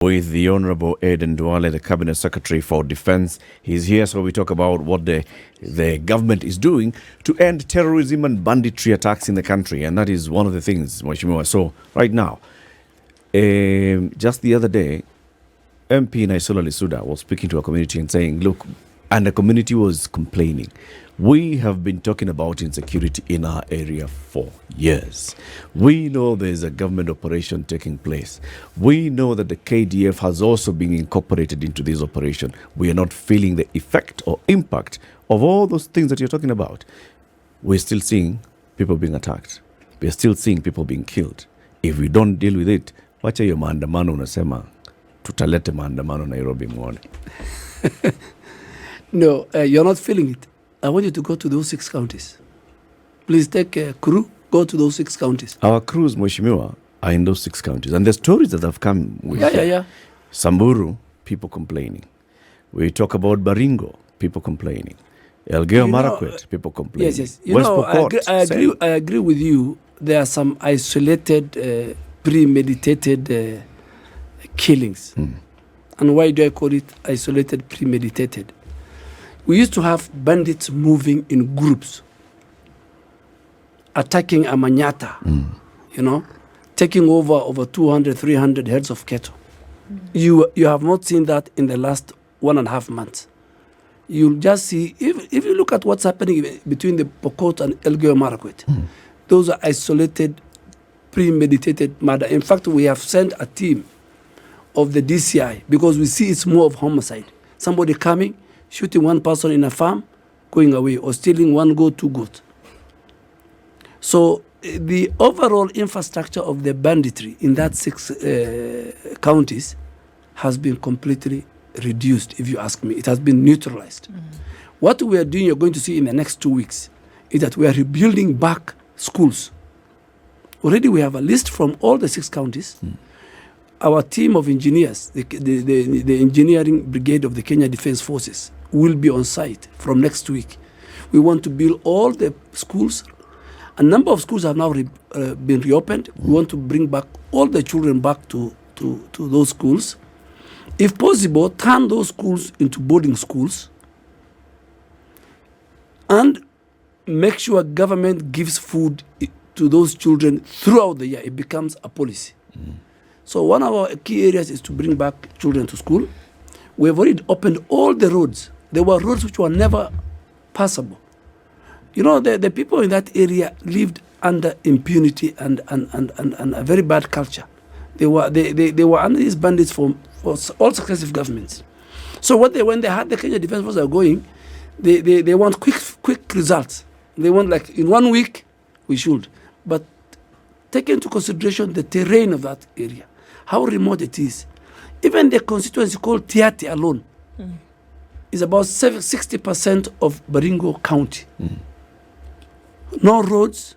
With the Honorable Aden DUALE, the Cabinet Secretary for Defense. He's here, so we talk about what the government is doing to end terrorism and banditry attacks in the country. And that is one of the things, Mheshimiwa. So right now, just the other day, MP Naisola Lisuda was speaking to a community and saying, look, and the community was complaining. We have been talking about insecurity in our area for years. We know there's a government operation taking place. We know that the KDF has also been incorporated into this operation. We are not feeling the effect or impact of all those things that you're talking about. We're still seeing people being attacked. We're still seeing people being killed. If we don't deal with it, wacha hiyo maandamano unasema tutalete maandamano Nairobi muone. No, you're not feeling it. I want you to go to those 6 counties. Please take a crew, go to those 6 counties. Our crews, Mheshimiwa, are in those 6 counties. And the stories that have come with Samburu, people complaining. We talk about Baringo, people complaining. Elgeyo Marakwet, people complaining. Yes. I agree with you. There are some isolated, premeditated killings. And why do I call it isolated, premeditated? We used to have bandits moving in groups, attacking a manyatta, taking over 200, 300 heads of cattle. You have not seen that in the last 1.5 months. You'll just see, if you look at what's happening between the Pokot and Elgeyo Marakwet, those are isolated, premeditated murder. In fact, we have sent a team of the DCI because we see it's more of homicide. Somebody coming, shooting one person in a farm, going away, or stealing 1 goat, 2 goats. So the overall infrastructure of the banditry in that 6 counties has been completely reduced, if you ask me. It has been neutralized. What we are doing, you're going to see in the next 2 weeks, is that we are rebuilding back schools. Already we have a list from all the 6 counties. Our team of engineers, the engineering brigade of the Kenya Defence Forces, will be on site from next week. We want to build all the schools. A number of schools have now been reopened. We want to bring back all the children back to those schools. If possible, turn those schools into boarding schools and make sure government gives food to those children throughout the year. It becomes a policy. So one of our key areas is to bring back children to school. We have already opened all the roads. There were roads which were never passable. The people in that area lived under impunity and a very bad culture. They were under these bandits for all successive governments. So when they had the Kenya Defence Force going, they want quick results. They want, like, in 1 week, we should. But take into consideration the terrain of that area, how remote it is. Even the constituency called Tiati alone is about 60% of Baringo County. No roads,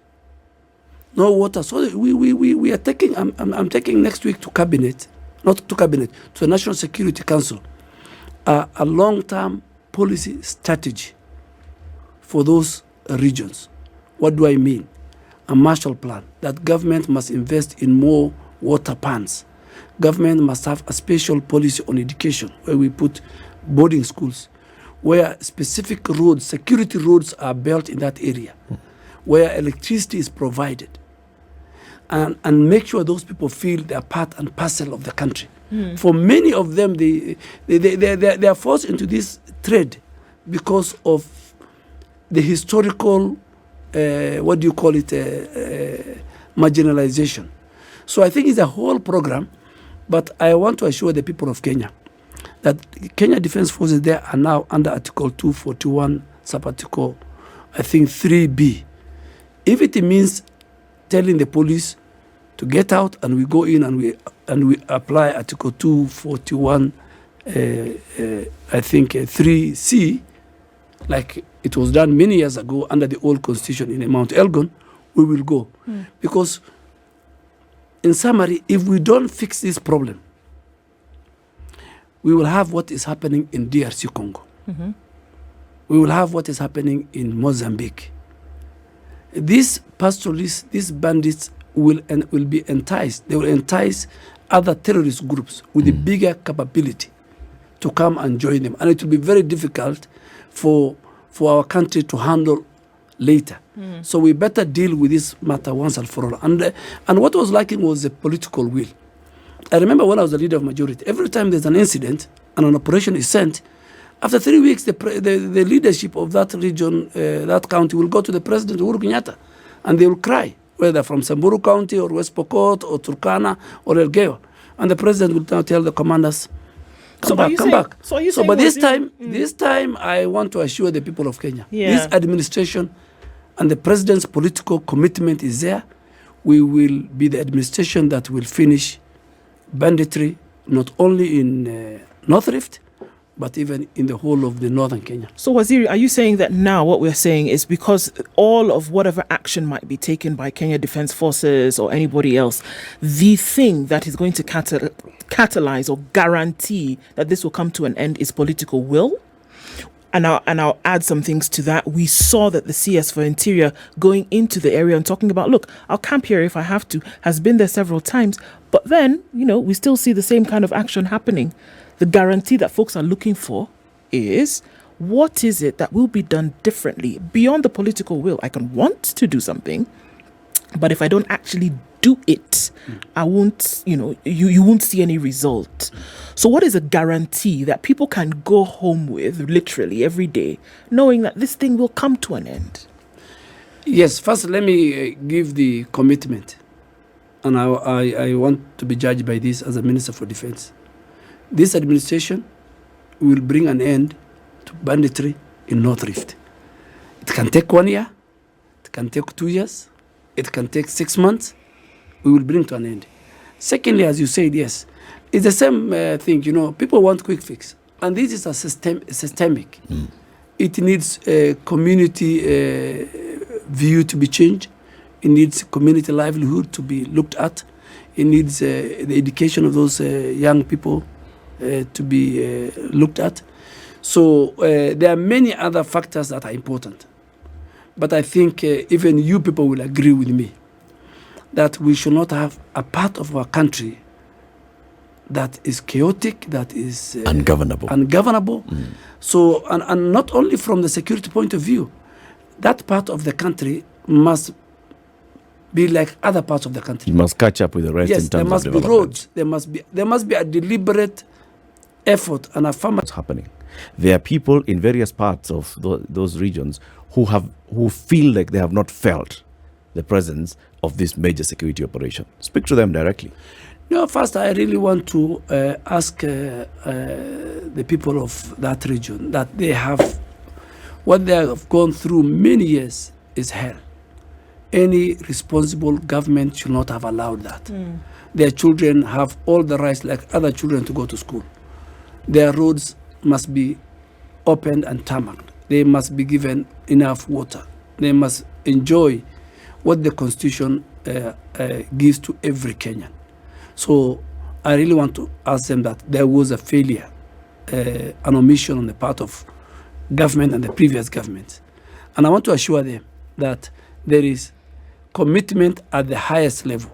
no water. So we are taking, I'm taking next week to cabinet, not to cabinet, to the National Security Council, a long-term policy strategy for those regions. What do I mean? A Marshall Plan, that government must invest in more water pans. Government must have a special policy on education where we put boarding schools, where specific roads, security roads are built in that area, where electricity is provided, and make sure those people feel they are part and parcel of the country. For many of them, they are forced into this trade because of the historical marginalization. So I think it's a whole program, but I want to assure the people of Kenya that Kenya Defence Forces there are now under Article 241, sub-article, I think 3B. If it means telling the police to get out and we go in and we apply Article 241, I think 3C, like it was done many years ago under the old constitution in Mount Elgon, we will go. Because, in summary, if we don't fix this problem, we will have what is happening in DRC Congo. We will have what is happening in Mozambique. These pastoralists, these bandits will be enticed. They will entice other terrorist groups with a bigger capability to come and join them. And it will be very difficult for our country to handle later. So we better deal with this matter once and for all. And what was lacking was the political will. I remember when I was the leader of majority, every time there's an incident and an operation is sent, after 3 weeks, the leadership of that region, that county, will go to the president, Uhuru Kenyatta, and they will cry, whether from Samburu County or West Pokot or Turkana or Elgeyo. And the president will now tell the commanders, come back. But this time, I want to assure the people of Kenya, this administration and the president's political commitment is there. We will be the administration that will finish banditry, not only in North Rift, but even in the whole of the northern Kenya. So, Waziri, are you saying that now what we're saying is because all of whatever action might be taken by Kenya Defence Forces or anybody else, the thing that is going to catalyze or guarantee that this will come to an end is political will? And I'll add some things to that. We saw that the CS for Interior going into the area and talking about, look, I'll camp here if I have to, has been there several times. But then, we still see the same kind of action happening. The guarantee that folks are looking for is, what is it that will be done differently beyond the political will? I can want to do something, but if I don't actually do it, I won't, you won't see any result. So what is a guarantee that people can go home with literally every day, knowing that this thing will come to an end? Yes, first let me give the commitment. And I want to be judged by this as a Minister for Defense. This administration will bring an end to banditry in North Rift. It can take 1 year, it can take 2 years, it can take 6 months. We will bring to an end. Secondly, as you said, yes, it's the same thing. People want quick fix, and this is a systemic. It needs a community view to be changed. It needs community livelihood to be looked at. It needs the education of those young people to be looked at. So there are many other factors that are important. But I think even you people will agree with me that we should not have a part of our country that is chaotic, that is ungovernable. So, and not only from the security point of view, that part of the country must be like other parts of the country. You must catch up with the rest in terms of development. There must be roads. There must be a deliberate effort and a farmer. What's happening? There are people in various parts of those regions who feel like they have not felt the presence of this major security operation. Speak to them directly. First, I really want to ask the people of that region that what they have gone through many years is hell. Any responsible government should not have allowed that. Their children have all the rights like other children to go to school. Their roads must be opened and tarmacked. They must be given enough water. They must enjoy what the Constitution gives to every Kenyan. So I really want to ask them that there was a failure, an omission on the part of government and the previous government. And I want to assure them that there is commitment at the highest level.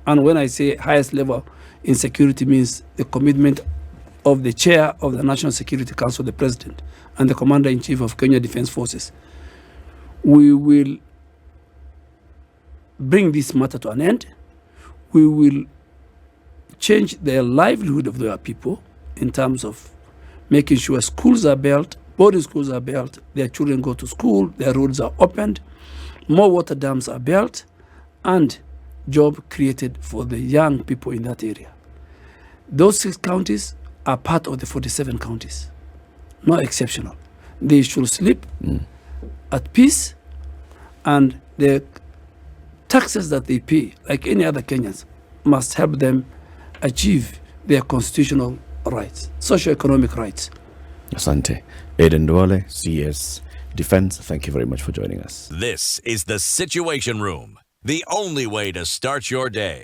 And when I say highest level in security means the commitment of the chair of the National Security Council, the president, and the commander-in-chief of Kenya Defence Forces. We will bring this matter to an end. We will change the livelihood of their people in terms of making sure schools are built, boarding schools are built, their children go to school, their roads are opened, more water dams are built, and job created for the young people in that area. Those 6 counties are part of the 47 counties. No exceptional. They should sleep at peace, and the taxes that they pay, like any other Kenyans, must help them achieve their constitutional rights, socio-economic rights. Asante. Aiden DUALE, CS Defense, thank you very much for joining us. This is the Situation Room, the only way to start your day.